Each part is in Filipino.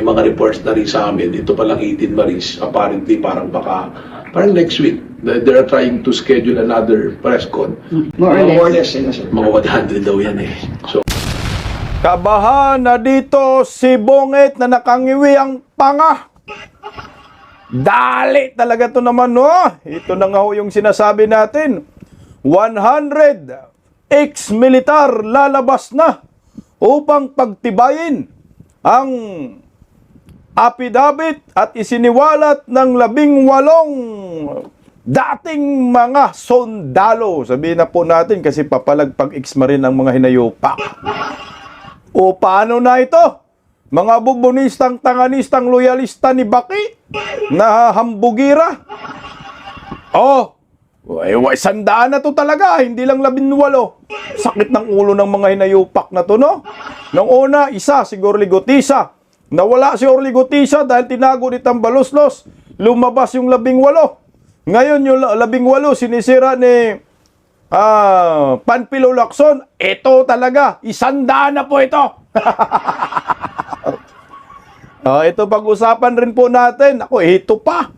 may mga reports na rin sa amin, ito palang 18 Marines, apparently parang next week, they are trying to schedule another press con. More or less, sir. Mga 100 daw yan eh. So, Kabahan na dito si Bonget na nakangiwi ang panga. Dali talaga to naman, no? Ito na nga ho yung sinasabi natin. 100 ex-militar lalabas na upang pagtibayin ang affidavit at isiniwalat ng 18 dating mga sundalo. Sabihin na po natin kasi papalagpag ex-marine ang mga hinayupak. O paano na ito? Mga bubunistang, tanganistang, loyalista ni Baki na hambugira. Sandaan na to talaga, hindi lang 18. Sakit ng ulo ng mga hinayupak na to, no? Nung una, isa, si Orly Gutisa. Nawala si Orly Gutisa dahil tinago ni Tambaloslos. Lumabas yung 18. Ngayon, yung 18, sinisira ni Panfilo Lacson. Ito talaga, 100 na po ito. Ito pag-usapan rin po natin. Ito pa.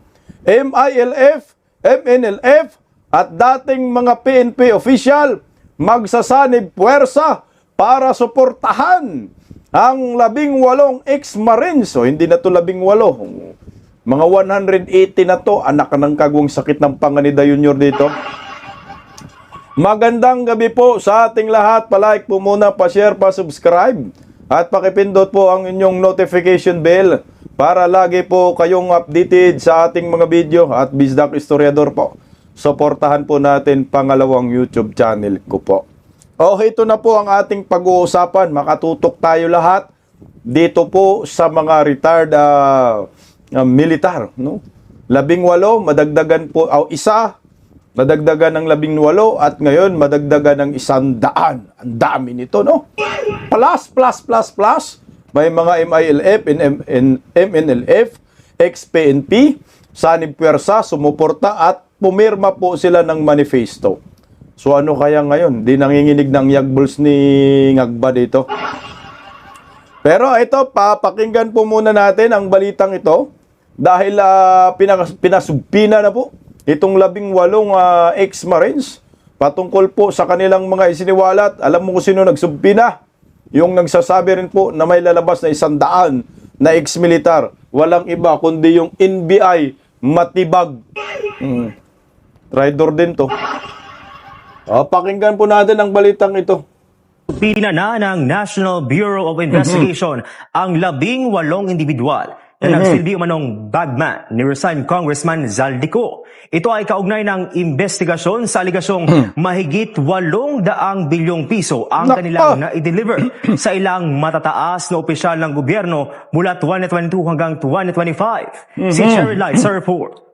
MILF, MNLF, at dating mga PNP official magsasanib puwersa para suportahan ang 18 ex-marines. So, hindi na to 18. Mga 180 na to. Anak ng kagwang sakit ng panga ni Junior dito. Magandang gabi po sa ating lahat. Palike po muna, pa-share, pa-subscribe. At pakipindot po ang inyong notification bell para lagi po kayong updated sa ating mga video. At Bizdak Historiador po. Suportahan po natin pangalawang YouTube channel ko po. Ito na po ang ating pag-uusapan. Makatutok tayo lahat dito po sa mga retired militar. No? 18, madagdagan po, isa, madagdagan ng 18 at ngayon madagdagan ng 100. Ang dami nito, no? Plus. May mga MILF, MNLF, ex-PNP, sanib puwersa, sumuporta at pumirma po sila ng manifesto. So ano kaya ngayon? Di nanginginig ng yagbuls ni Ngagba dito. Pero ito, papakinggan po muna natin ang balitang ito dahil pinasubpina na po itong 18 ex-marines patungkol po sa kanilang mga isiniwalat. Alam mo kung sino nagsubpina? Yung nagsasabi rin po na may lalabas na 100 na ex-militar. Walang iba kundi yung NBI Matibag. Rider din to. Pakinggan po natin ang balitang ito. Subpina na ng National Bureau of Investigation ang 18 individual na nagsilbi umanong bagman ni resigned Congressman Zaldico. Ito ay kaugnay ng investigasyon sa aligasyong mahigit 800 bilyong piso ang kanilang na-deliver sa ilang matataas na opisyal ng gobyerno mula 2022 hanggang 2025. Si Cherry Light sa report.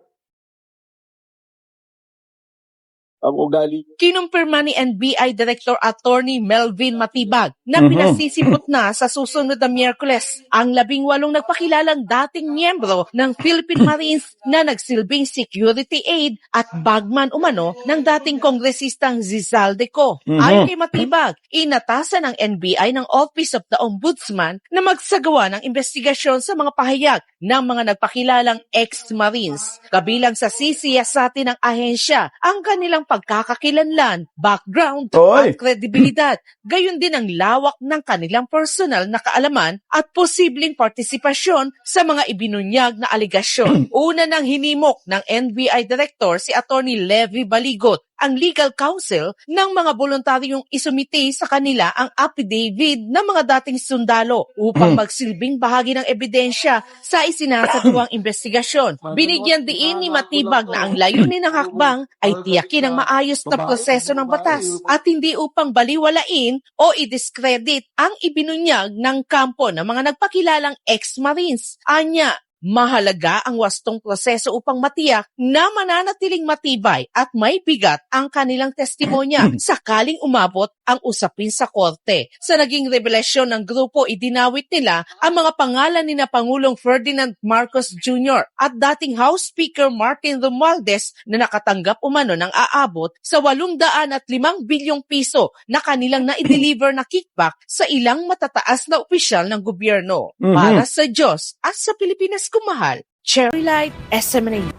ang ugali. Kinumpirma ni NBI Director Attorney Melvin Matibag na pinasisipot na sa susunod na Miyerkules ang 18 nagpakilalang dating miyembro ng Philippine Marines na nagsilbing security aid at bagman umano ng dating kongresistang Zizaldeco. Ayon kay Matibag, inatasan ng NBI ng Office of the Ombudsman na magsagawa ng investigasyon sa mga pahayag ng mga nagpakilalang ex-Marines. Kabilang sa sisiyasatin ng ahensya ang kanilang pagkakakilanlan, background at kredibilidad. Gayon din ang lawak ng kanilang personal na kaalaman at posibleng partisipasyon sa mga ibinunyag na aligasyon. Una nang hinimok ng NBI Director si Attorney Levy Baligot ang legal counsel ng mga voluntaryong isumite sa kanila ang affidavit ng mga dating sundalo upang magsilbing bahagi ng ebidensya sa isinasagawang investigasyon. Binigyan diin ni Matibag na ang layunin ng hakbang ay tiyakin ang maayos na proseso ng batas at hindi upang baliwalain o i-discredit ang ibinunyag ng kampo ng mga nagpakilalang ex-Marines. Anya, mahalaga ang wastong proseso upang matiyak na mananatiling matibay at may bigat ang kanilang testimonya sakaling umabot ang usapin sa korte. Sa naging revelasyon ng grupo, idinawit nila ang mga pangalan ni na Pangulong Ferdinand Marcos Jr. at dating House Speaker Martin Romualdez na nakatanggap umano ng aabot sa 805 bilyong piso na kanilang na-deliver na kickback sa ilang matataas na opisyal ng gobyerno. Para sa Diyos at sa Pilipinas kumahal, Cherry Light, SMNA.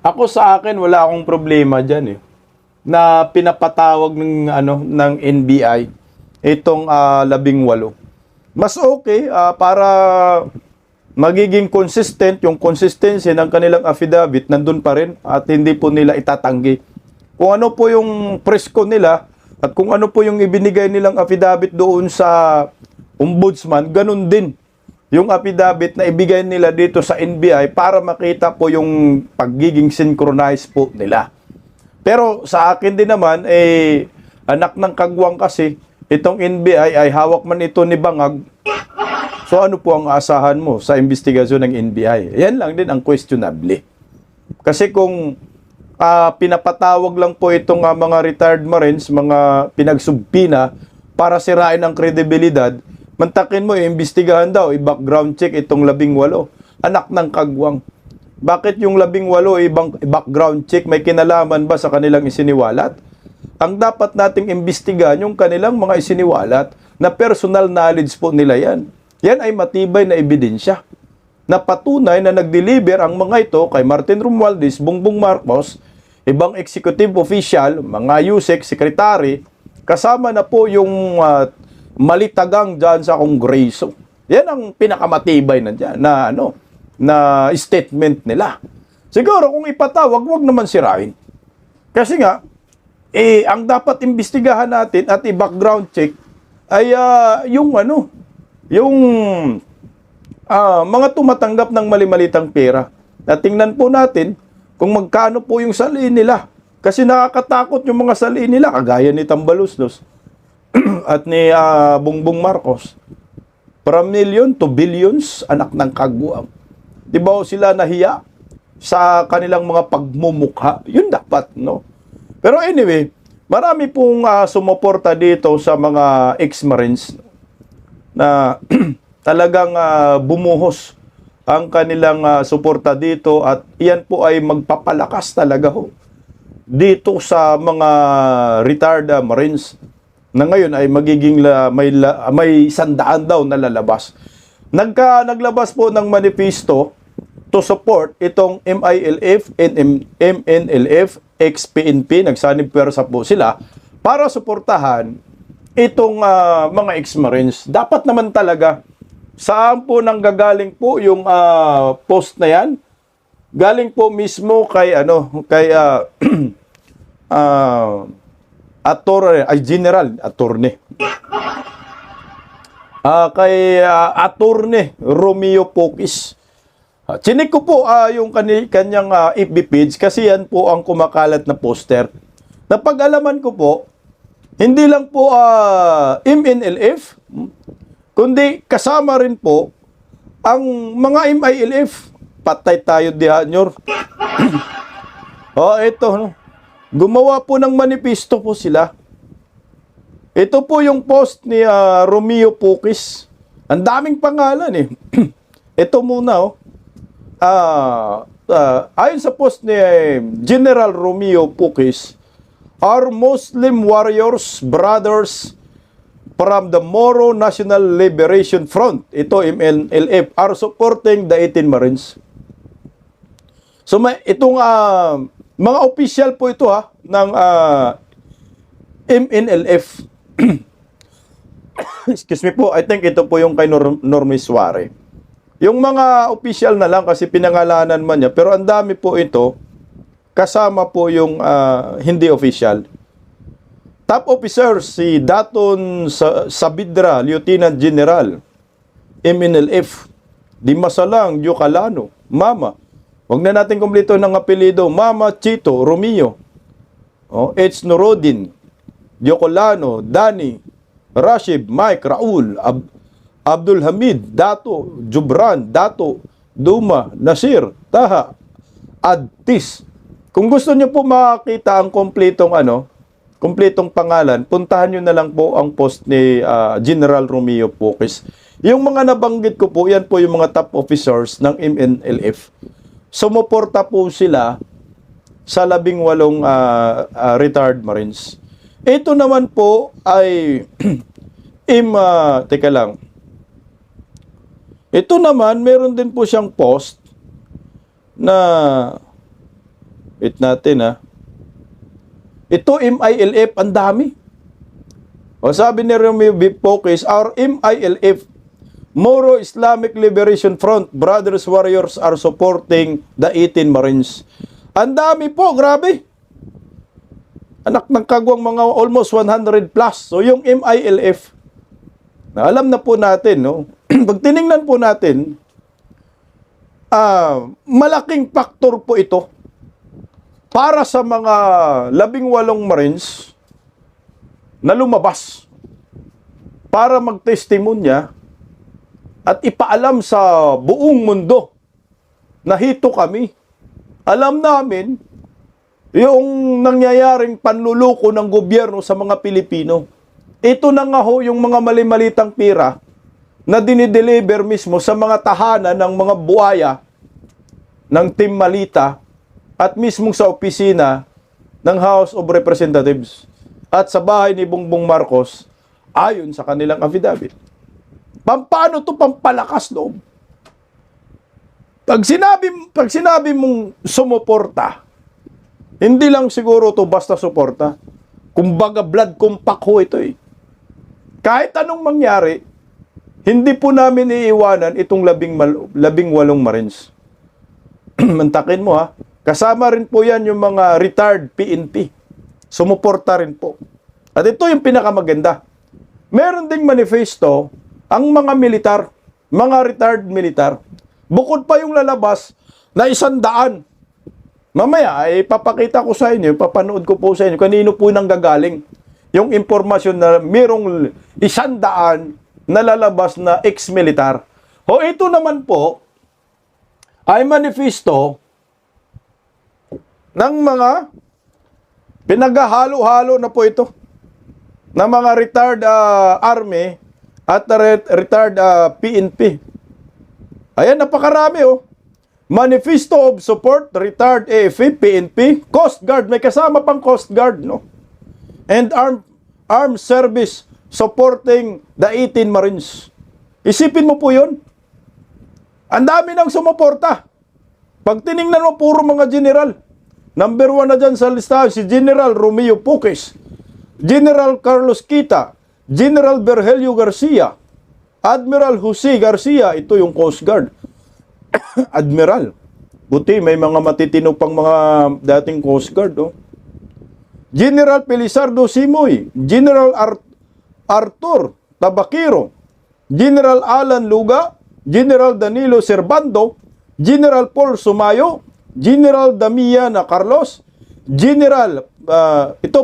Ako sa akin, wala akong problema dyan eh. Na pinapatawag ng NBI itong 18. Mas okay para magiging consistent, yung consistency ng kanilang affidavit nandun pa rin at hindi po nila itatanggi. Kung ano po yung presko nila at kung ano po yung ibinigay nilang affidavit doon sa ombudsman, ganun din yung affidavit na ibigay nila dito sa NBI para makita po yung pagiging synchronized po nila. Pero sa akin din naman, anak ng kagwang kasi, itong NBI ay hawak man ito ni Bangag. So ano po ang asahan mo sa investigasyon ng NBI? Yan lang din ang questionable. Kasi kung pinapatawag lang po itong mga retired Marines, mga pinagsubpina para sirain ang kredibilidad, mantakin mo, iimbestigahan daw, i-background check itong 18. Anak ng kagwang. Bakit yung 18 ibang background check? May kinalaman ba sa kanilang isiniwalat? Ang dapat nating imbestigahan yung kanilang mga isiniwalat na personal knowledge po nila yan. Yan ay matibay na ebidensya na patunay na nag-deliver ang mga ito kay Martin Romualdez, Bongbong Marcos, ibang executive official, mga USEC, secretary, kasama na po yung malitagang dyan sa Kongreso. Yan ang pinakamatibay na dyan, na statement nila. Siguro kung ipatawag, wag naman sirain. Kasi nga, ang dapat imbestigahan natin at i-background check ay yung mga tumatanggap ng mali-malitang pera. At tingnan po natin kung magkano po yung saliin nila. Kasi nakakatakot yung mga saliin nila, kagaya ni Tambaluslos at ni Bongbong Marcos. From million to billions, anak ng kagwang. Di ba sila nahiya sa kanilang mga pagmumukha? Yun dapat, no? Pero anyway, marami pong sumuporta dito sa mga ex-Marines na talagang bumuhos ang kanilang suporta dito at iyan po ay magpapalakas talaga ho dito sa mga retired Marines na ngayon ay magiging may 100 daw na lalabas. Naglabas po ng manifesto to support itong MILF and MNLF, ex-PNP, nagsanib pwersa po sila para suportahan itong mga ex-Marines. Dapat naman talaga, saan po nanggagaling po yung post na yan? Galing po mismo kay General Attorney. Kay Attorney Romeo Poquis. Chinik ko po yung kanyang FB page kasi yan po ang kumakalat na poster. Napag-alaman ko po, hindi lang po MNLF, kundi kasama rin po ang mga MILF. Patay tayo dihanyor. Ito, no? Gumawa po ng manifesto po sila. Ito po yung post ni Romeo Poquis. Ang daming pangalan eh. Ito muna, ayon sa post ni General Romeo Poquis, our Muslim warriors, brothers from the Moro National Liberation Front, ito MNLF, are supporting the 18 Marines. So itong mga official po ito ng MNLF. Excuse me po, I think ito po yung kay Norme Suare. Yung mga official na lang kasi pinangalanan man niya, pero ang dami po ito, kasama po yung hindi official. Top officer si Daton Sabidra, Lieutenant General, MNLF, Dimasalang Yucalano, Mama. Huwag na natin kumpleto ng apelido, Mama Chito Romeo, H. Norodin, Yocolano, Dani, Rashid, Mike, Raul, Abdul Hamid, Dato, Jubran, Dato, Duma, Nasir, Taha, Adtis. Kung gusto niyo po makita ang kompletong kumpletong pangalan, puntahan nyo na lang po ang post ni General Romeo Puques. Yung mga nabanggit ko po, yan po yung mga top officers ng MNLF. Sumuporta po sila sa 18 retired Marines. Ito naman po ay teka lang. Ito naman, meron din po siyang post na wait natin. Ito MILF, ang dami. O sabi ni Romeo Puques, our MILF, Moro Islamic Liberation Front, Brothers Warriors are supporting the 18 Marines. Ang dami po, grabe. Anak ng kagwang mga almost 100 plus. So yung MILF, na alam na po natin, no? Pag tiningnan po natin, malaking faktor po ito para sa mga 18 Marines na lumabas para magtestimonya at ipaalam sa buong mundo na hito kami. Alam namin yung nangyayaring panluloko ng gobyerno sa mga Pilipino. Ito na nga ho yung mga mali-malitang pira na dinideliver mismo sa mga tahanan ng mga buhaya ng Team Malita at mismo sa opisina ng House of Representatives at sa bahay ni Bongbong Marcos ayon sa kanilang affidavit. Paano to pampalakas loob? Pag sinabi mong sumuporta, hindi lang siguro to basta suporta. Kumbaga blood compact ho ito eh. Kahit anong mangyari, hindi po namin iiwanan itong 18 Marines. Mantakin mo ha. Kasama rin po yan yung mga retired PNP. Sumuporta rin po. At ito yung pinakamaganda. Meron ding manifesto ang mga militar, mga retired militar. Bukod pa yung lalabas na 100. Mamaya ay papakita ko sa inyo, papanood ko po sa inyo kanino po nang gagaling yung impormasyon na mayroong 100 na lalabas na ex-militar. O ito naman po ay manifesto ng mga pinaghahalo-halo na po ito ng mga retired army at retired PNP. Ayan, napakarami oh. Manifesto of Support, Retired AFP, PNP, Coast Guard, may kasama pang Coast Guard, no? And Armed Service supporting the 18 Marines. Isipin mo po yun. Ang dami nang sumuporta. Pag tiningnan mo, puro mga general. Number 1 na dyan sa listahan, si General Romeo Puques, General Carlos Kita, General Virgilio Garcia, Admiral Jose Garcia, ito yung Coast Guard. Admiral. Buti, may mga matitino pang mga dating Coast Guard. Oh. General Pelizardo Simoy, General Arthur Tabaquero, General Alan Luga, General Danilo Servando, General Paul Sumayo, General Damiana Carlos, General,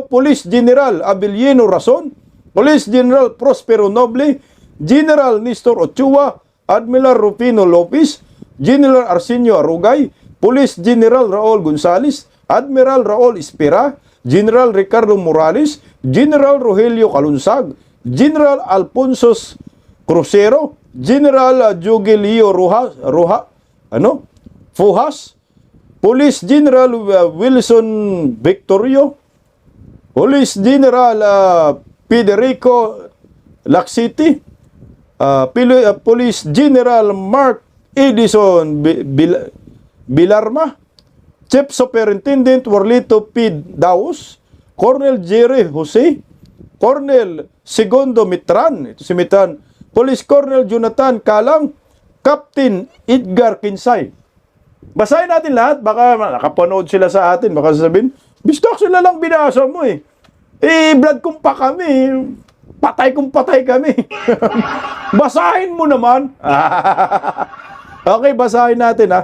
Police General Abilino Rason, Police General Prospero Noble, General Nestor Ochoa, Admiral Rufino Lopez, General Arsenio Arugay, Police General Raul Gonzales, Admiral Raul Espera, General Ricardo Morales, General Rogelio Calunsag, General Alfonso Crucero, General Jogelio Fuhas, Police General Wilson Victorio, Police General Federico Laxiti, Police General Mark Edison Bilarma, Chief Superintendent Warlito P. Daus, Colonel Jerry Jose, Colonel Segundo Mitran, ito si Mitran, Police Colonel Jonathan Kalang, Captain Edgar Kinsay. Basahin natin lahat, baka nakapanood sila sa atin, baka sasabihin, bistok sila lang binasa mo eh. Blood kumpa kami, patay kami. Basahin mo naman. Okay, basahin natin ha.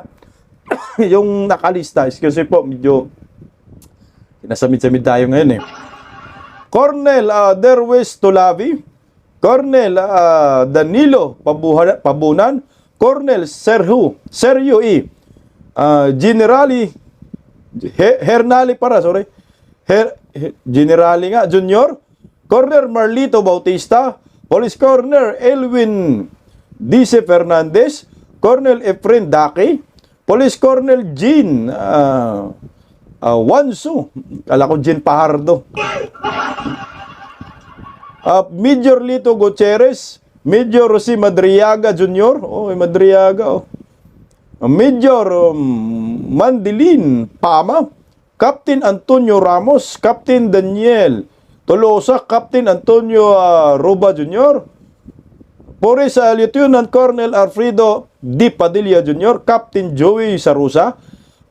Yung nakalista, kasi po, medyo sinasamid-samid tayo ngayon eh. Colonel Derwes Tulavi, Colonel Danilo Pabunan, Colonel Sergio E. Generali Hernali Generali nga, Junior. Corner Marlito Bautista. Police Corner Elwin Dice Fernandez. Cornel Efren Daki. Police Cornel Jean Wansu. Kala ko Jean Pajardo. Major Lito Gutierrez. Major Rosie Madriaga Jr. Madriaga. Major Mandilin Pama. Captain Antonio Ramos. Captain Daniel Tolosa. Captain Antonio Roba Jr. Police Lieutenant Colonel Alfredo Di Padilla Jr. Captain Joey Sarusa.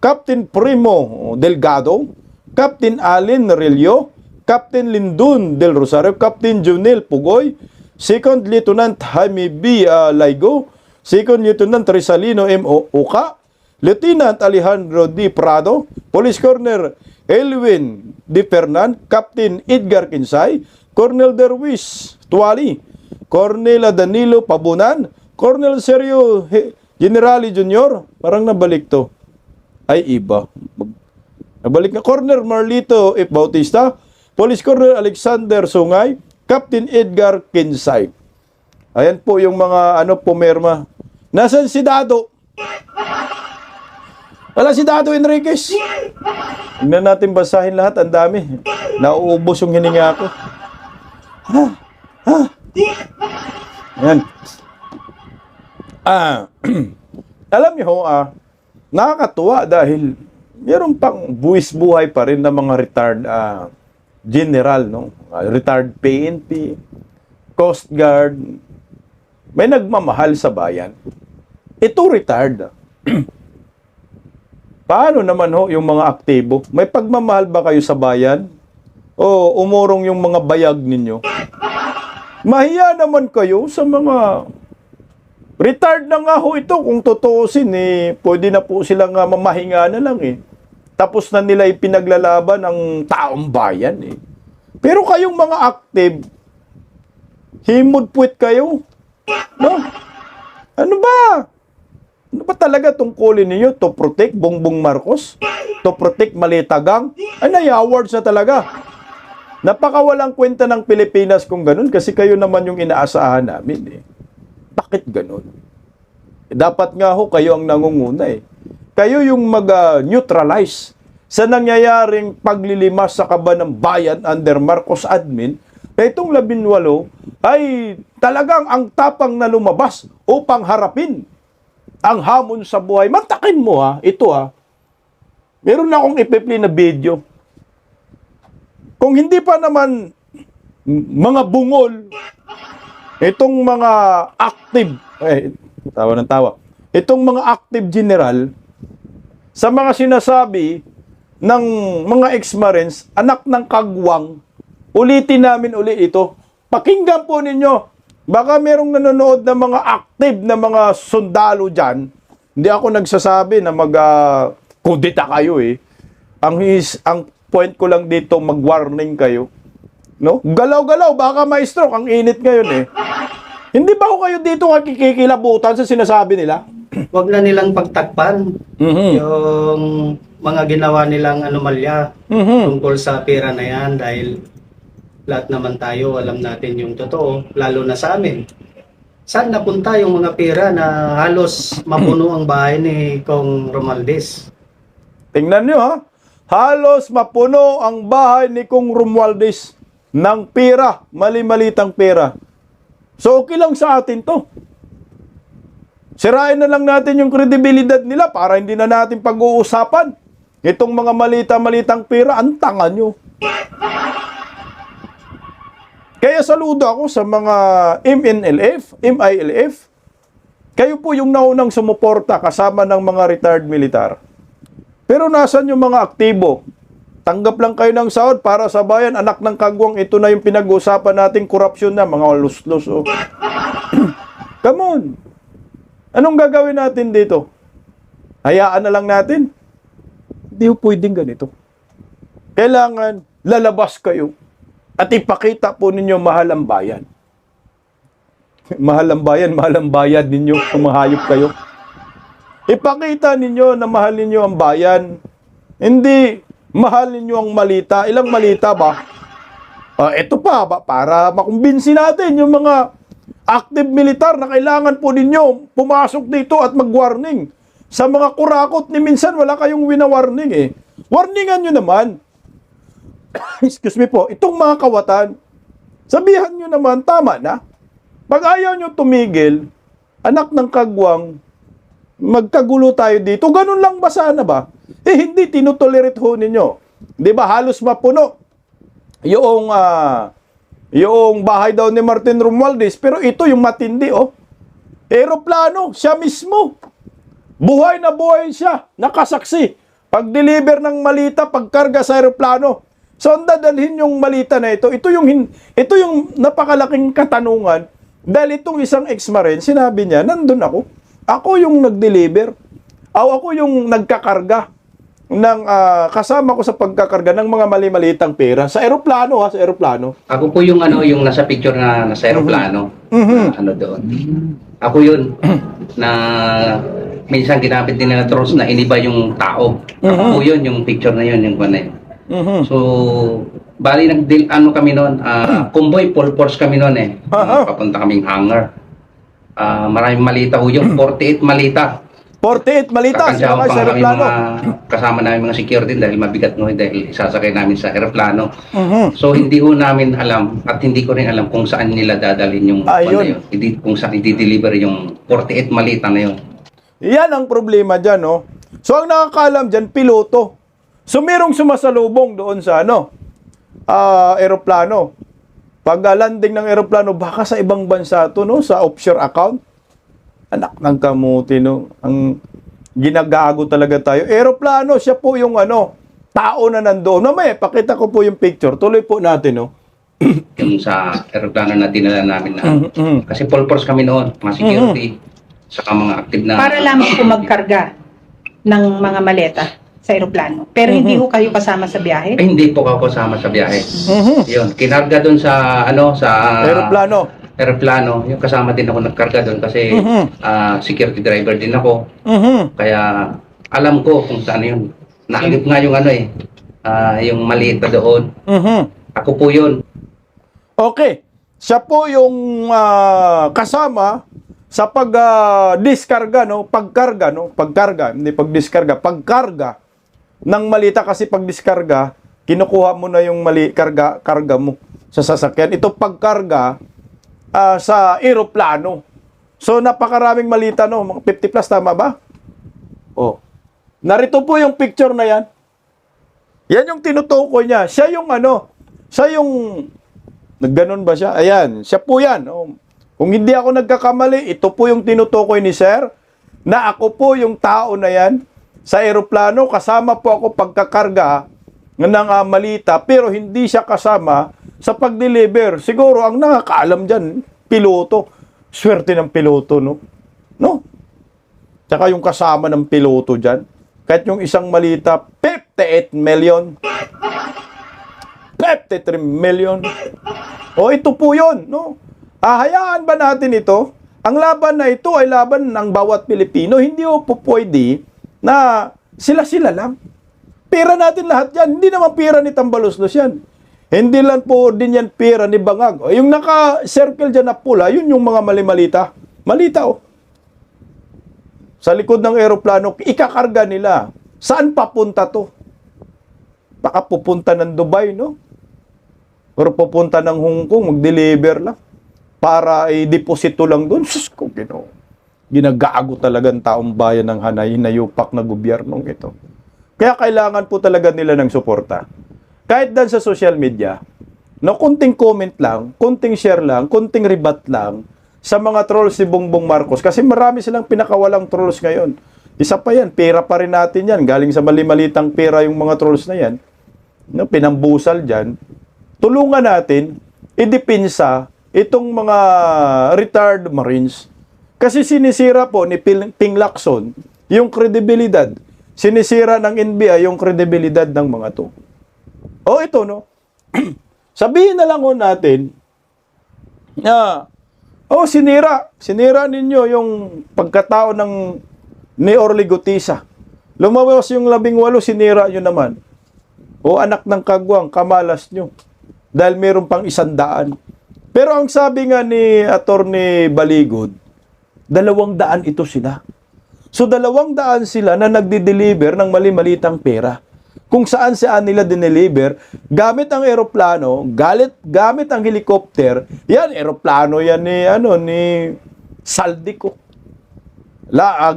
Captain Primo Delgado. Captain Allen Relio. Captain Lindun Del Rosario. Captain Junel Pugoy. Second Lieutenant Jaime B. Laigo. Second Lieutenant Rizalino M. Oka. Lieutenant Alejandro D. Prado. Police Corner Elwin D. Fernan. Captain Edgar Kinsay. Colonel Derwis Tuali. Cornela Danilo Pabunan. Colonel Sergio Generali Jr. Parang nabalik to. Ay, iba. Nabalik na. Corner Marlito F. Bautista. Police Corner Alexander Sungay. Captain Edgar Kinsay. Ayan po yung mga pumerma. Nasaan si Dado? Wala si Dado Enriquez. Tignan natin basahin lahat. Ang dami. Nauubos yung hininga ko. Ayan. Alam niyo, nakakatuwa dahil meron pang buwis buhay pa rin ng mga retired general, no? Retired PNP, Coast Guard. May nagmamahal sa bayan. Ito retired. Paano naman yung mga aktibo? May pagmamahal ba kayo sa bayan? O umurong yung mga bayag ninyo? Mahiya naman kayo sa mga retired na nga ito. Kung tutuusin, pwede na po silang mamahinga na lang Tapos na nila ipinaglalaban ang taong bayan Pero kayong mga active, himod puwit kayo. No? Ano ba? Ano ba talaga tungkulin ninyo? To protect Bongbong Marcos? To protect Malitagang? Ay, awards na talaga. Napakawalang kwenta ng Pilipinas kung ganun kasi kayo naman yung inaasahan namin Bakit ganun? Dapat nga kayo ang nangunguna Kayo yung mag-neutralize sa nangyayaring paglilimas sa kaban ng bayan under Marcos admin na itong 18 ay talagang ang tapang na lumabas upang harapin ang hamon sa buhay. Mantakin mo ito Meron na akong ipi-play na video. Kung hindi pa naman mga bungol, itong mga active, tawa ng tawa, itong mga active general, sa mga sinasabi ng mga ex-marines, anak ng kagwang, ulitin namin uli ito. Pakinggan po ninyo. Baka merong nanonood na mga active na mga sundalo dyan. Hindi ako nagsasabi na mag-kudita kayo Ang point ko lang dito, mag-warning kayo. No? Galaw-galaw, baka ma-stroke. Ang init ngayon Hindi ba kayo dito kikilabutan sa sinasabi nila? Huwag na nilang pagtakpan yung mga ginawa nilang anomalya tungkol sa pera na yan dahil lahat naman tayo alam natin yung totoo, lalo na sa amin. Saan napunta yung mga pera na halos mapuno ang bahay ni Kong Romualdez? Tingnan nyo halos mapuno ang bahay ni Kong Romualdez ng pera, mali-malitang pera. So okay lang sa atin to. Sirain na lang natin yung kredibilidad nila para hindi na natin pag-uusapan. Itong mga malita-malitang pera, ang tanga nyo. Kaya saludo ako sa mga MNLF, MILF. Kayo po yung naunang sumuporta kasama ng mga retired militar. Pero nasan yung mga aktibo? Tanggap lang kayo ng sahod para sa bayan, anak ng kagwang, ito na yung pinag-uusapan nating korupsyon na, mga luslos. Come on. Anong gagawin natin dito? Hayaan na lang natin? Hindi pwedeng ganito. Kailangan lalabas kayo at ipakita po ninyo mahal ang bayan. Mahal ang bayan, mahal ang bayad ninyo kung mahayop kayo. Ipakita ninyo na mahal ninyo ang bayan. Hindi Mahalin nyo ang malita. Ilang malita ba? Ito pa, para makumbinsi natin yung mga active militar na kailangan po ninyo pumasok dito at mag-warning. Sa mga kurakot ni minsan wala kayong wina-warning eh. Warningan nyo naman. Excuse me po, itong mga kawatan, sabihan nyo naman, tama na. Pag ayaw nyo tumigil, anak ng kagwang, magkagulo tayo dito. Ganun lang ba sana ba? Hindi, tinutolerate ho ninyo. Di ba, halos mapuno yung bahay daw ni Martin Romualdez, pero ito yung matindi, oh. Aeroplano, siya mismo. Buhay na buhay siya, nakasaksi. Pag-deliver ng malita, pagkarga sa aeroplano. So, ang dadalhin yung malita na ito yung napakalaking katanungan. Dahil itong isang ex-marine, sinabi niya, nandun ako. Ako yung nag-deliver. Ako yung nagkakarga ng kasama ko sa pagkakarga ng mga mali-malitang pera sa eroplano, sa eroplano. Ako po yung yung nasa picture na nasa aeroplano. Doon. Ako yun na minsan ginamit din nila trolls na iniba yung tao. Ako po yun, yung picture na yun, yung panay. So, bali kami noon, convoy, full force kami noon eh. Papunta kaming hangar. Maraming malita ho yung 48 malita. 48 malita sa Kakantsawan pa kami eroplano. kasama namin mga security dahil mabigat no dahil isasakay namin sa aeroplano. So hindi ho namin alam at hindi ko rin alam kung saan nila dadalhin yung yun. Hindi kung saan i-deliver yung 48 malita na yun. Yan ang problema dyan, no? So, ang nakakaalam dyan, piloto. So, merong sumasalubong doon sa, eroplano. Pag landing ng eroplano, baka sa ibang bansa to, no? Sa offshore account. Anak ng kamuti, no? Ang ginagago talaga tayo. Eroplano, siya po yung, tao na nandoon. Mamaya, pakita ko po yung picture. Tuloy po natin, no? Yung sa aeroplano na dinala namin na. Kasi full force kami noon, mga security. Saka mga active na... Para lamang po magkarga ng mga maleta sa aeroplano. Pero hindi ho kayo kasama sa biyahe? Ay, hindi po ako kasama sa biyahe. Yun, kinarga doon sa, sa... Aeroplano. Yung kasama din ako nagkarga doon kasi security driver din ako. Kaya alam ko kung saan yun. Naagip nga yung yung malita doon. Ako po yun. Okay. Siya po yung kasama sa pag-diskarga, pagkarga, hindi pag-diskarga, pagkarga ng malita kasi pag-diskarga, kinukuha mo na yung karga mo sa sasakyan. Ito pagkarga sa eroplano. So, napakaraming malita, mga 50 plus, tama ba? Oh. Narito po yung picture na yan. Yan yung tinutukoy niya. Siya yung nagganon ba siya? Ayan, siya po yan. Oh. Kung hindi ako nagkakamali, ito po yung tinutukoy ni Sir, na ako po yung tao na yan sa eroplano, kasama po ako pagkakarga ng malita, pero hindi siya kasama sa pag-deliver. Siguro, ang nakakaalam dyan, piloto. Swerte ng piloto, no? Tsaka yung kasama ng piloto dyan, kahit yung isang malita, 58 million. 53 million. O, ito po yun, no? Hayaan ba natin ito? Ang laban na ito ay laban ng bawat Pilipino. Hindi po pwede na sila-sila lang. Pera natin lahat yan. Hindi naman pera ni Tambaloslos yan. Hindi lang po din yan pera ni Bangag. Yung naka-circle dyan na pula, yun yung mga mali-malita. Malita, oh. Sa likod ng eroplano, ikakarga nila. Saan papunta to? Baka pupunta ng Dubai, no? Or pupunta ng Hong Kong, mag-deliver lang. Para i-deposito lang doon. Sus ko, ginagago talagang taong bayan ng Hanay, hinayupak na gobyernong ito. Kaya kailangan po talaga nila ng suporta. Kahit dan sa social media, kunting comment lang, kunting share lang, kunting rebat lang sa mga trolls si Bongbong Marcos. Kasi marami silang pinakawalang trolls ngayon. Isa pa yan, pera pa rin natin yan. Galing sa mali-malitang pera yung mga trolls na yan. Pinambusal dyan. Tulungan natin, idipinsa itong mga retired Marines. Kasi sinisira po ni Ping Lacson yung kredibilidad. Sinisira ng NBI yung kredibilidad ng mga to. O ito, no? Sabihin na lang natin na, sinira ninyo yung pagkatao ni Orly Gutisa. Lumawas yung 18, sinira nyo naman. O anak ng kagwang, kamalas nyo. Dahil meron pang 100. Pero ang sabi nga ni Attorney Baligod, 200 ito sila. So 200 sila na nagdi-deliver ng mali-malitang pera. Kung saan nila dineliver, gamit ang eroplano, gamit ang helicopter, yan, eroplano yan ni Saldico.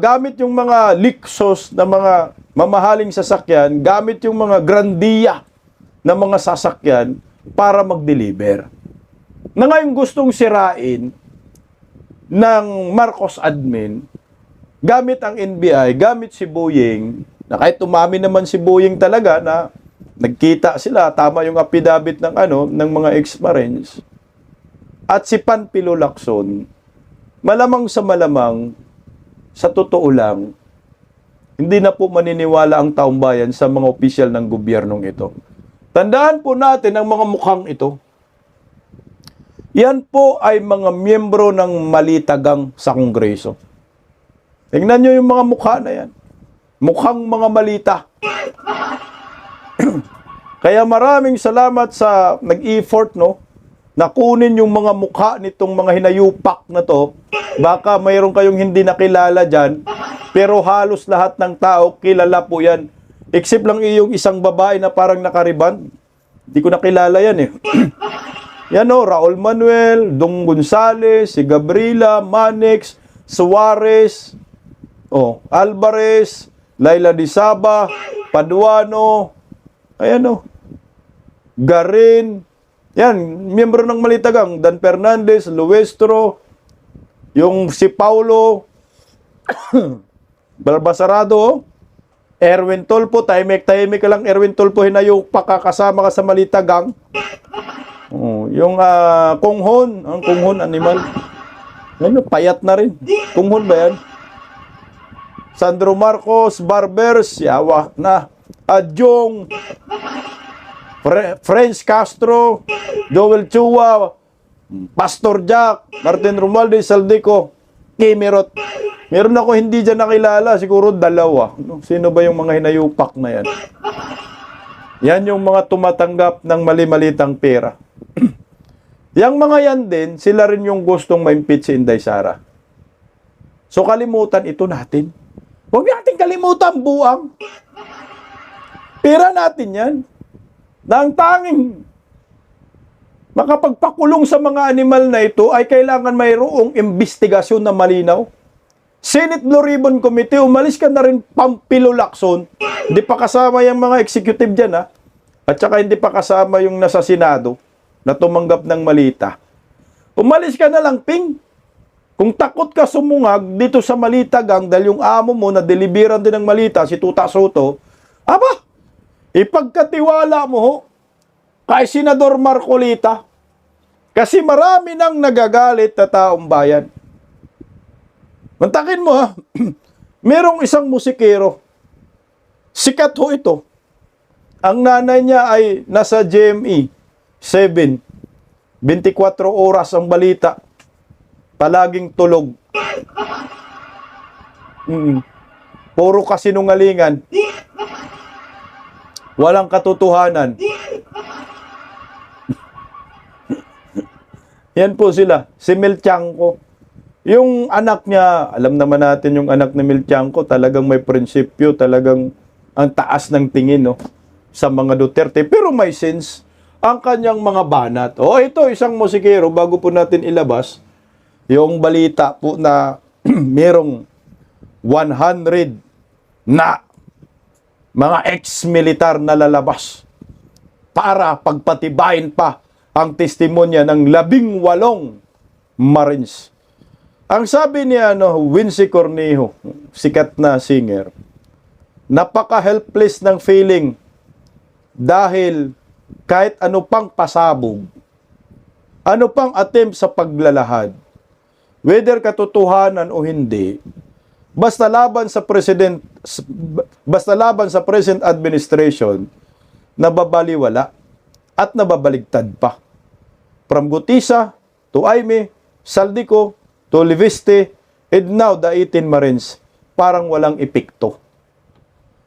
Gamit yung mga Lexus na mga mamahaling sasakyan, gamit yung mga Grandia na mga sasakyan para mag-deliver. Na ngayon gustong sirain ng Marcos admin, gamit ang NBI, gamit si Boying, na kahit umamin naman si Boying talaga na nagkita sila, tama yung affidavit ng mga ex-Marines, at si Panfilo Lacson, malamang sa totoo lang, hindi na po maniniwala ang taong bayan sa mga opisyal ng gobyernong ito. Tandaan po natin ang mga mukhang ito. Yan po ay mga miyembro ng malitagang sa Kongreso. Tingnan nyo yung mga mukha na yan. Mukhang mga malita. Kaya maraming salamat sa nag-effort, na kunin yung mga mukha nitong mga hinayupak na to. Baka mayroon kayong hindi nakilala dyan, pero halos lahat ng tao kilala po yan. Except lang yung isang babae na parang nakariban. Hindi ko nakilala yan eh. Yan Raul Manuel, Dong Gonzales, si Gabriela, Manex, Suarez, Alvarez, Laila Disaba, Paduano, ayan Garin, yan, miyembro ng Malitagang, Dan Fernandez, Luestro, yung si Paulo, Balbasarado, Erwin Tolpo, tahimik ka lang, Erwin Tolpo, hinayok pa kasama ka sa Malitagang. Yung Konghon, ang Konghon animal. Ano, payat na rin. Konghon ba yan? Sandro Marcos, Barbers, yawa na. Adjong, French Castro, Joel Chua, Pastor Jack, Martin Romualdez, Saldico, Kimirot. Meron ako hindi dyan nakilala, siguro 2. Sino ba yung mga hinayupak na yan? Yan yung mga tumatanggap ng mali-malitang pera. Yang mga yan din, sila rin yung gustong ma-impeach si Inday Sara. So kalimutan ito natin. Huwag natin kalimutan buang. Pera natin yan. Na ang tanging makapagpakulong sa mga animal na ito ay kailangan mayroong investigasyon na malinaw. Senate Blue Ribbon Committee, umalis ka na rin, Panfilo Lacson. Hindi pa kasama yung mga executive dyan, ha? At saka hindi pa kasama yung nasa Senado na tumanggap ng malita. Umalis ka na lang, Ping. Kung takot ka sumungag dito sa Malitagang dahil yung amo mo na deliveran din ng malita, si Tuta Soto, ipagkatiwala mo kay Senador Marcolita. Kasi marami nang nagagalit na taong bayan. Mantakin mo merong isang musikero. Sikat ho ito. Ang nanay niya ay nasa GME 7. 24 oras ang balita. Palaging tulog. Puro kasinungalingan. Walang katotohanan. Yan po sila. Si Mel Tiangco. Yung anak niya, alam naman natin yung anak ni Mel Tiangco, talagang may prinsipyo, talagang ang taas ng tingin sa mga Duterte. Pero may sense ang kanyang mga banat. Ito, isang musikero, bago po natin ilabas, yung balita po na merong 100 na mga ex-militar na lalabas para pagpatibayin pa ang testimonya ng 18 Marines. Ang sabi ni Wincy Cornejo, sikat na singer, napaka-helpless ng feeling dahil kahit ano pang pasabog, ano pang attempt sa paglalahad, whether katotohanan o hindi, basta laban sa present administration, nababaliwala at nababaligtad pa. From Gutisa to Aimee, Saldico, to Leviste, and now the 18 Marines, parang walang epekto.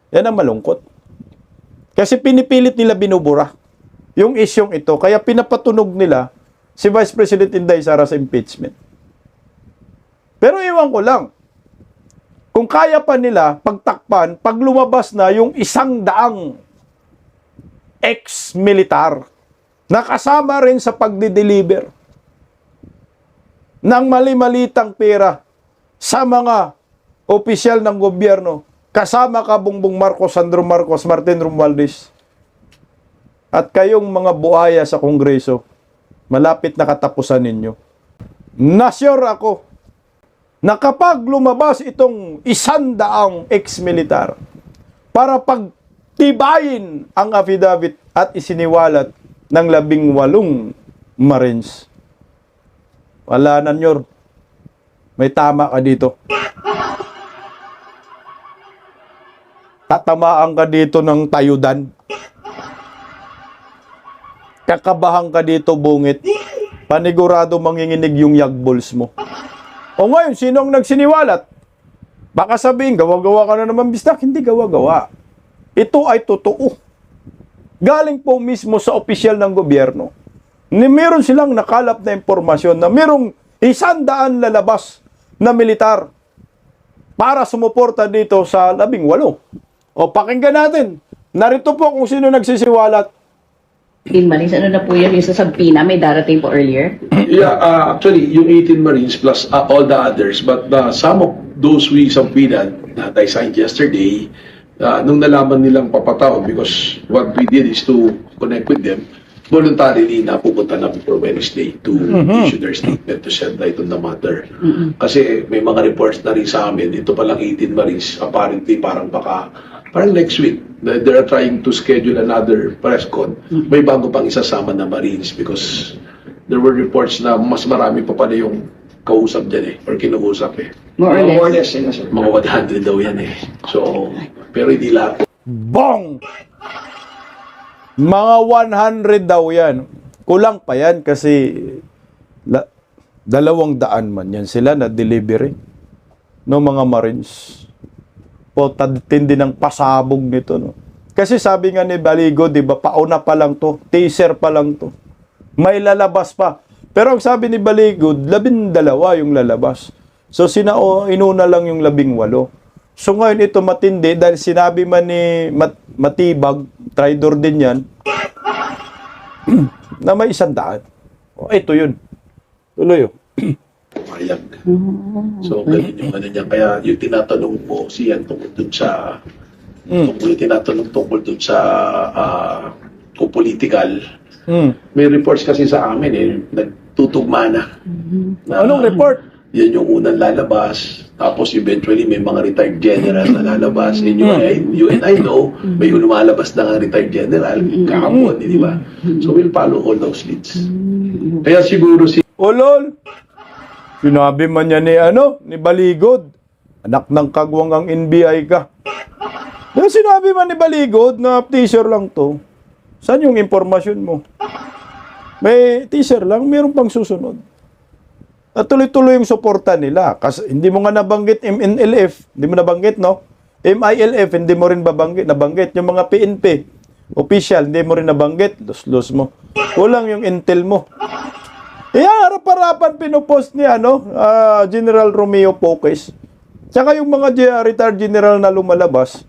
Yan ang malungkot. Kasi pinipilit nila binubura yung isyong ito. Kaya pinapatunog nila si Vice President Inday Sara sa impeachment. Pero iwan ko lang, kung kaya pa nila pagtakpan, pag lumabas na yung 100 ex-militar na kasama rin sa pagdi-deliver ng mali-malitang pera sa mga opisyal ng gobyerno, kasama ka Bongbong Marcos, Sandro Marcos, Martin Romualdez, at kayong mga buhaya sa Kongreso, malapit na katapusan ninyo. Nasure ako na kapag lumabas itong 100 ex-militar para pagtibayin ang affidavit at isiniwalat ng 18 Marines, wala na nyor. May tama ka dito. Tatamaan ka dito ng tayudan. Kakabahan ka dito, bungit. Panigurado manginginig yung yagbols mo. O ngayon, sino ang nagsiniwalat? Baka sabihin, gawa-gawa ka na naman bistak. Hindi gawa-gawa. Ito ay totoo. Galing po mismo sa opisyal ng gobyerno. Meron silang nakalap na impormasyon na merong 100 lalabas na militar para sumuporta dito sa 18. O pakinggan natin. Narito po kung sino nagsisiwalat. Marines, ano na po yun? Yung sa Sampina, may darating po earlier? Yeah, actually, yung 18 Marines plus all the others, but some of those we subpoenaed that I signed yesterday, nung nalaman nilang papatawag, because what we did is to connect with them, voluntarily na pupunta namin for Wednesday to issue their statement to shed light on the matter. Kasi may mga reports na rin sa amin, ito palang 18 Marines, apparently parang next week, they are trying to schedule another press con. May bago pang isasama na Marines because there were reports na mas marami pa pala yung kausap dyan or kinuusap More or less. Mga 100 daw yan So, pero hindi lahat. Bong! Mga 100 daw yan. Kulang pa yan kasi 200 man yan sila na delivery no mga Marines. O tindi ng pasabog nito, no? Kasi sabi nga ni Baligo, di ba, pauna pa lang to, teaser pa lang to. May lalabas pa. Pero ang sabi ni Baligo, 12 yung lalabas. So inuna lang yung 18. So ngayon ito matindi dahil sinabi man ni Matibag, traidor din yan, na may 100. O ito yun. Tuloy yun. Payag. So, ganun yung ano niya. Kaya yung tinatanong mo siyan tungkol dun sa tungkol dun sa kung political. May reports kasi sa amin nagtutugma na. Anong report? Yan yung unang lalabas. Tapos eventually may mga retired general na lalabas. And you and I know, may lumalabas na nga retired general kahapon, di ba? So we'll follow all those leads. Kaya siguro Olol! Sinabi man niya ni Baligod, anak ng kagwang ang NBI ka. Kaya sinabi man ni Baligod na teaser lang to. Saan yung impormasyon mo? May teaser lang, meron pang susunod. At tuloy-tuloy yung suporta nila. Kasi hindi mo nga nabanggit MNLF, hindi mo nabanggit, no? MILF, hindi mo rin nabanggit. Yung mga PNP, official, hindi mo rin nabanggit. Los mo. Kulang yung intel mo. Harap-harapan pinopost ni General Romeo Poques. Tsaka yung mga retired general na lumalabas,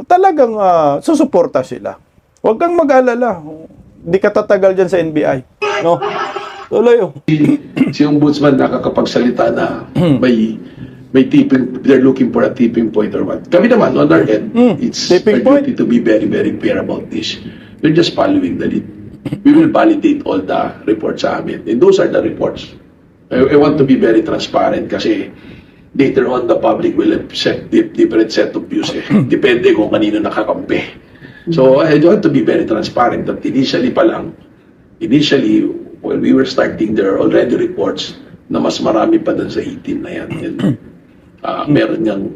talagang susuporta sila. Huwag kang mag-alala. Hindi ka tatagal dyan sa NBI. No? Tuloy. si Ombudsman nakakapagsalita na may tipping, they're looking for a tipping point or what. Kami naman, on our end, it's our duty to be very, very fair about this. We're just following the lead. We will validate all the reports sa amin. And those are the reports. I want to be very transparent kasi later on the public will have different set of views. Depende kung kanino nakakampi. So I want to be very transparent that initially when we were starting, there are already reports na mas marami pa dun sa 18 na yan. And meron niyang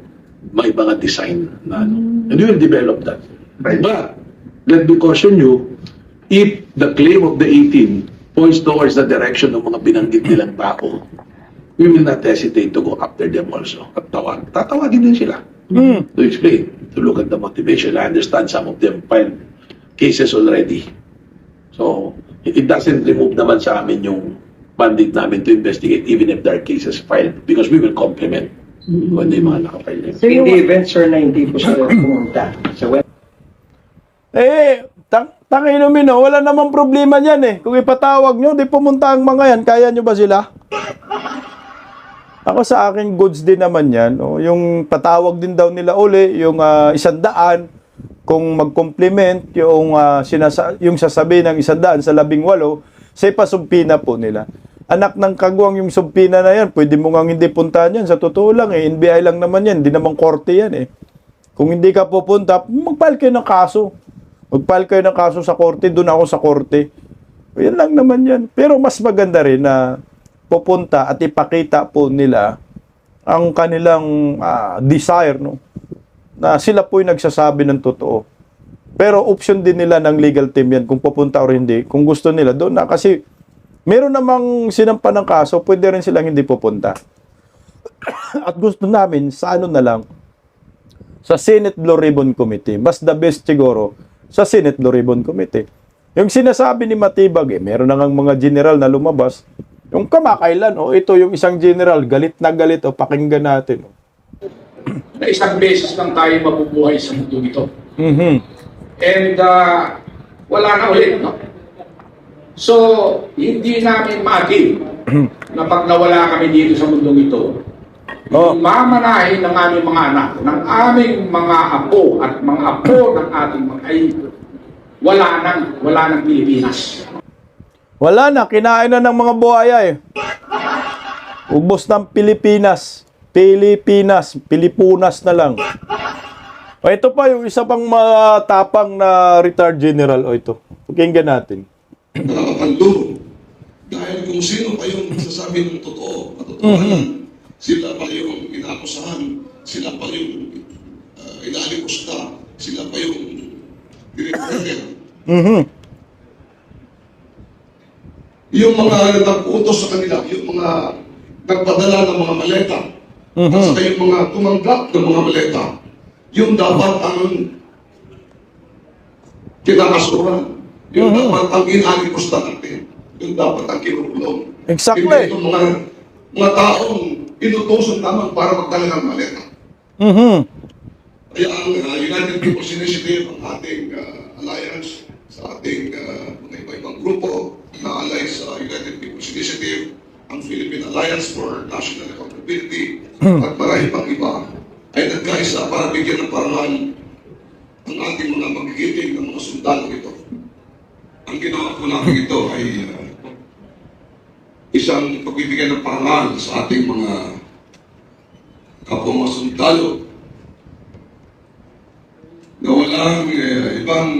may mga design na and we will develop that. But let me caution you, if the claim of the 18 points towards the direction ng mga binanggit nilang tao, we will not hesitate to go after them also. At tatawagin din sila to explain, to look at the motivation. I understand some of them filed cases already. So, it doesn't remove naman sa amin yung mandate namin to investigate even if there are cases filed because we will complement kung ano yung mga nakafile na yun. So yung, event, sir, na hindi po sila pumunta sa web. Tangino Mino, wala namang problema niyan eh. Kung ipatawag nyo, di pumunta ang mga yan. Kaya nyo ba sila? Ako sa akin, goods din naman yan. O, yung patawag din daw nila uli, yung 100, kung mag-complement, yung, yung sasabihin ng 100 sa 18, sa ipasumpina po nila. Anak ng kagwang yung sumpina na yan, pwede mo nga hindi puntahan yan. Sa totoo lang eh, NBI lang naman yan, hindi naman korte yan eh. Kung hindi ka pupunta, mag-file kayo ng kaso. Mag-file kayo ng kaso sa korte, doon ako sa korte. Yan lang naman yan. Pero mas maganda rin na pupunta at ipakita po nila ang kanilang desire, no? Na sila po yung nagsasabi ng totoo. Pero option din nila ng legal team yan kung pupunta o hindi. Kung gusto nila, doon na. Kasi meron namang sinampa ng kaso, pwede rin silang hindi pupunta. At gusto namin, sa ano na lang, sa Senate Blue Ribbon Committee. Mas the best siguro sa Senate Blue Ribbon Committee. Yung sinasabi ni Matibag, meron na ngang mga general na lumabas. Yung kamakailan, ito yung isang general, galit na galit, pakinggan natin. Na isang beses lang tayo mabubuhay sa mundo ito. And wala na ulit, no? So, hindi namin ma-achieve na pag nawala kami dito sa mundong ito, yung mamanahin ng aming mga anak, ng aming mga apo at mga apo ng ating mga ay wala nang Pilipinas. Wala na, kinain na ng mga buhaya eh. Ubos ng Pilipinas. Pilipunas na lang. Ito pa yung isa pang matapang na retired general. Ito. Pakinggan natin. Nakakapalo. Dahil kung sino pa yung nagsasabi ng totoo, katotohanan, sila pa yung inakusahan, sila pa yung inaalikusta, sila pa yung director. Yung mga nag-utos sa kanila, yung mga nagpadala ng mga maleta, at saka yung mga tumanggap ng mga maleta, yung dapat ang kinakasuran, yung dapat ang inaalikusta natin, yung dapat ang kinukulong. Exactly. Hindi itong mga taong inutusan naman para magdala ng maleta. Kaya ang United People's Initiative, ang ating alliance sa ating mga iba-ibang grupo na allied sa United People's Initiative, ang Philippine Alliance for National Accountability, at marami pang iba, ay nagkaisa para bigyan ng parangal ang ating mga magigiting ng mga sundalo ito. Ang ginawa po namin ito ay isang pagbibigay ng parangal sa ating mga kapwa mga sundalo na walang ibang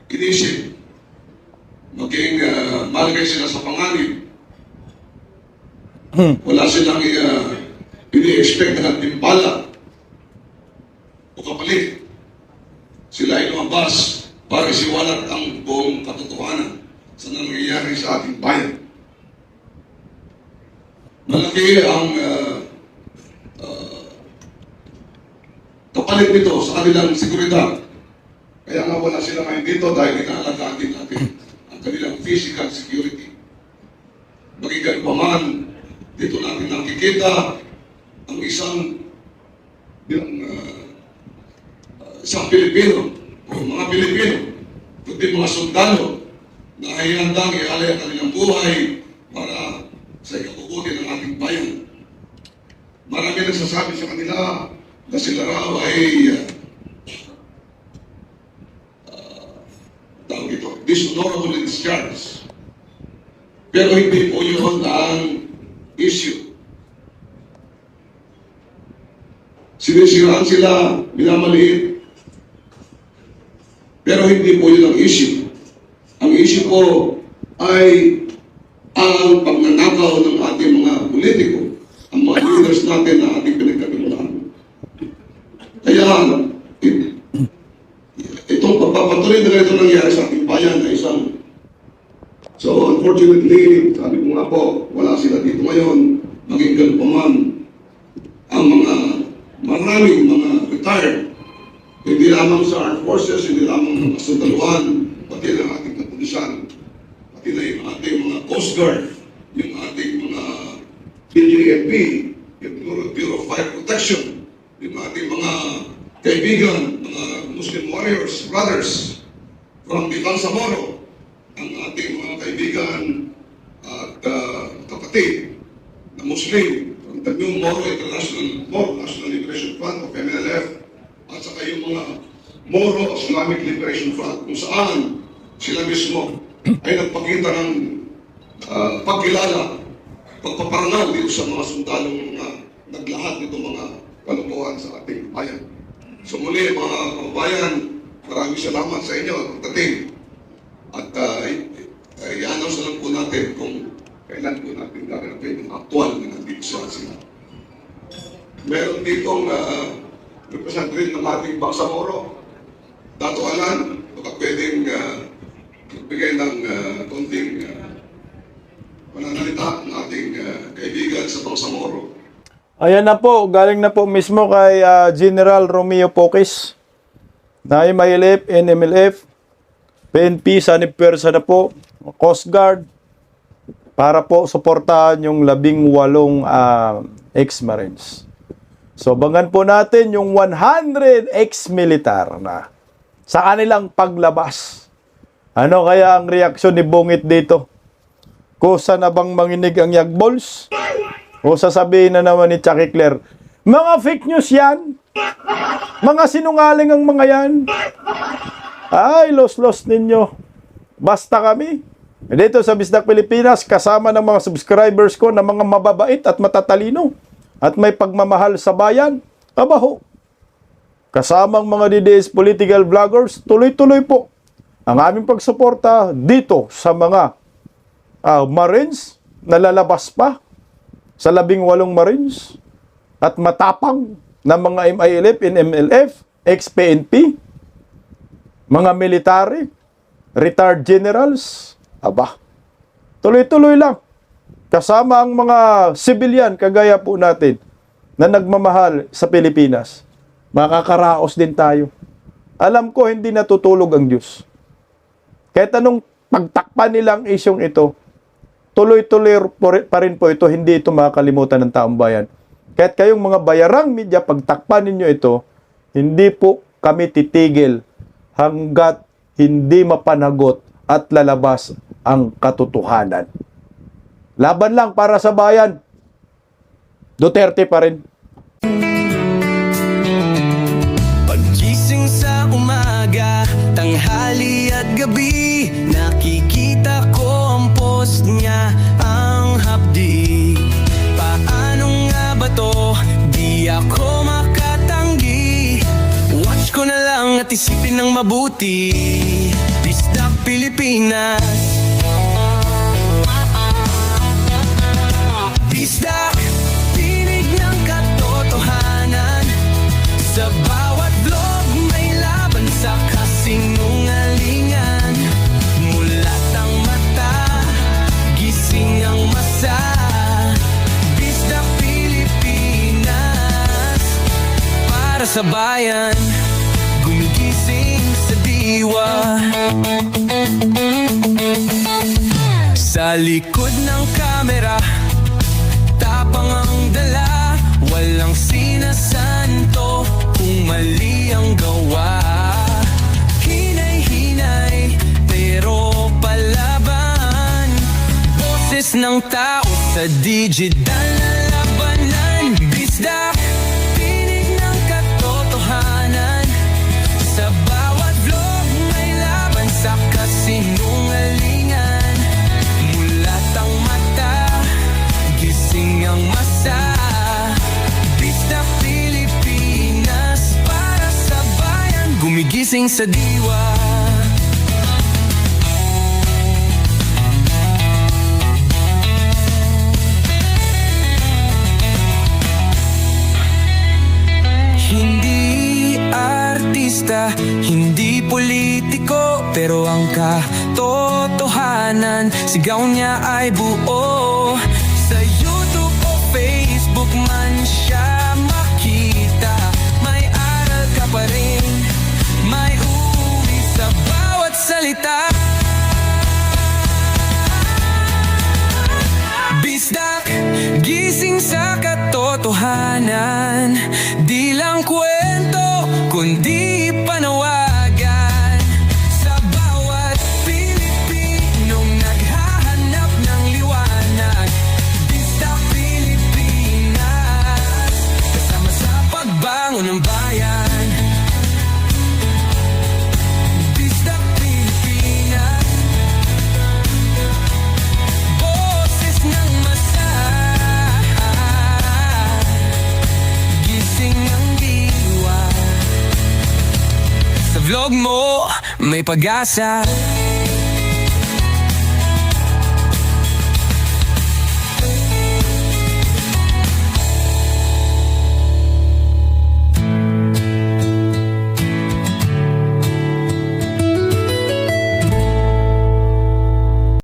inisip, maging malagay sila sa panganib. Wala silang ini-expect na timpala o kapalit. Sila ay lumabas para isiwalat ang buong katotohanan sa nangyayari sa ating bayan. Malaki ang kapalit nito sa kanilang seguridad. Kaya nga wala sila ngayon dito dahil inaalagaan din natin ang kanilang physical security. Magigan pa man, dito natin nakikita ang isang Pilipino o mga Pilipino, kundi mga sundalo na ay handang ialay ang kanilang buhay para sa ikabubuti ng ating bayan. Marami nagsasabi sa kanila na sila raw ay tawag ito, dishonorable discharge. Pero hindi po yun ang issue. Sinisiraan sila, minamaliit. Pero hindi po yun ang issue. Ang issue po ay ang pagnanakaw ng ating mga politiko, ang mga leaders natin na ating pinagkaguluhan. Kaya, itong pagpapatuloy na ito nangyari sa ating bayan ay isang. So, unfortunately, sabi ko nga po, wala sila dito ngayon, maging ganun pa man, ang mga maraming mga retired Hindi lamang sa armed forces, hindi lamang sa sundaluhan, pati na ating kapulisan, pati na yung ating mga Coast Guard, yung ating mga PJFP, yung Bureau of Fire Protection, yung ating mga kaibigan, mga Muslim warriors, brothers, from Bangsamoro, ang ating mga kaibigan at kapatid na Muslim, from the New Moro National Liberation Front of MNLF, at saka yung mga Moro Islamic Liberation Front, kung saan sila mismo ay nagpakita ng pagkilala, pagpaparanaw dito sa mga sundalong naglahat nito mga kalokohan sa ating bayan. So muli mga kababayan, maraming salamat sa inyo at pagdating. At i-announce na lang po natin kung kailan po natin gaganapin yung aktual na nandito sa sila. Meron ditong representative ng ating Bangsamoro, Dato Alan, baka pwedeng magbigay ng konting pananalita ng ating kaibigan sa Bangsamoro. Ayan na po, galing na po mismo kay General Romeo Poques na MILF, NMLF, PNP, sanib pwersa na po, Coast Guard, para po suportahan yung 18 ex-Marines. So, bangan po natin yung 100 ex-militar na sa kanilang paglabas. Ano kaya ang reaksyon ni Bungit dito? Kusa na bang manginig ang Yagbols? O sasabihin na naman ni Chucky Claire, mga fake news yan. Mga sinungaling ang mga yan. Ay, los-los ninyo. Basta kami. Dito sa Bisdak Pilipinas, kasama ng mga subscribers ko na mga mababait at matatalino at may pagmamahal sa bayan, abaho. Kasamang mga DDS political vloggers, tuloy-tuloy po ang aming pagsuporta dito sa mga Marines na lalabas pa sa 18 Marines at matapang na mga MILF, NMLF, ex-PNP, mga military, retired generals, aba, tuloy-tuloy lang. Kasama ang mga civilian, kagaya po natin, na nagmamahal sa Pilipinas. Makakaraos din tayo. Alam ko, hindi natutulog ang Diyos. Kahit anong pagtakpan nilang isyong ito, tuloy-tuloy pa rin po ito, hindi ito makakalimutan ng taong bayan. Kahit kayong mga bayarang media, pagtakpan ninyo ito, hindi po kami titigil hanggat hindi mapanagot at lalabas ang katotohanan. Laban lang para sa bayan. Duterte pa rin. Paggising sa umaga, tanghali at gabi, nakikita ko ang post niya, ang hapdi. Paano nga ba to? Di ako makatanggi. Watch ko na lang at isipin ng mabuti. Bisdak Pilipinas. Bisdak, tinig ng katotohanan. Sa bawat vlog may laban sa kasinungalingan. Mulat ang mata, gising ang masa. Bisdak Pilipinas, para sa bayan, gumigising sa diwa. Sa likod ng kamera, tapang ang dala, walang sinasanto kung mali ang gawa. Hinay-hinay, pero palaban. Boses ng tao sa digital na labanan. Bisdak, tinig ng katotohanan. Sa bawat vlog may laban sa kasinungalingan. Mulat ang mata, gising ang masa. Bisdak Pilipinas, para sa bayan, gumigising sa diwa. Hindi artista, hindi politiko, pero ang katotohanan, sigaw niya ay buo. Sa YouTube o Facebook man siya makita, may aral ka pa rin. tahanan. Di lang kwento, kundi panawagan sa bawat Pilipinong naghahanap ng liwanag. Pista Pilipinas, kasama sa pagbangon ng bayan. Pista Pilipinas, boses ng masa, gising ang diwa. Sa vlog mo, may pag-asa.